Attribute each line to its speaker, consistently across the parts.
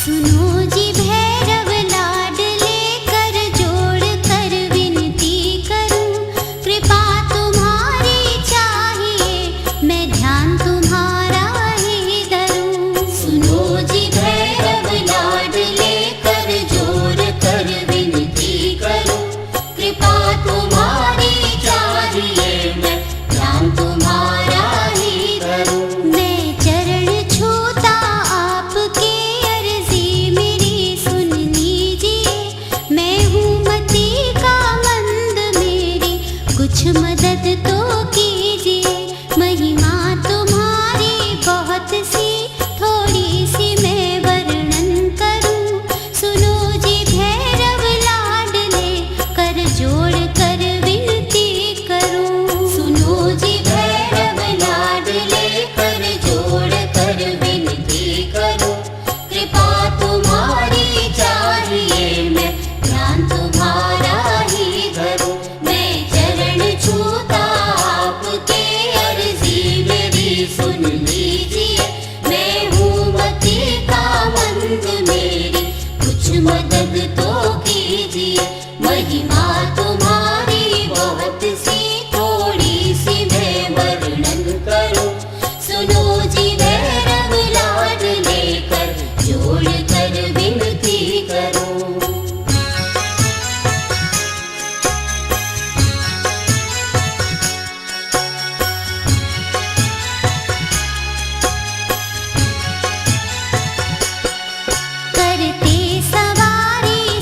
Speaker 1: सुनो जी भैरव लाडले, कर जोड़ कर विनती करूं, कृपा तुम्हारी चाहिए, मैं ध्यान तुम्हारा ही धरूं। सुनो जी भैरव लाडले, कर जोड़ कर विनती करूं, कृपा तुम्हारी चाहिए, मैं ध्यान तुम्हारा ही धरूं। मैं चरण छूता आपके, अर्जी मेरी सुन लीजिए, मैं हूँ मति का मंद, मेरी कुछ मदद तो कीजिए। महिमा तुम्हारी बहुत सी, थोड़ी सी मैं वर्णन करूं, सुनो जी भैरव लाडले, कर जोड़ कर विनती करूं। सुनो जी भैरव लाडले, कर जोड़ कर विनती करूं, कृपा तुम्हारी चाहिए, मैं ध्यान तुम्हारा ही धरूं। मैं चरण छूता आपके, अर्जी मेरी सुन लीजिए, मैं हूँ मति का मंद, मेरी कुछ मदद तो कीजिए। महिमा तुम्हारी बहुत सी, थोड़ी सी मैं वर्णन करूं, सुनो जी भैरव लाडले, कर जोड़ कर विनती करूं। करते सवारी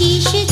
Speaker 1: शीश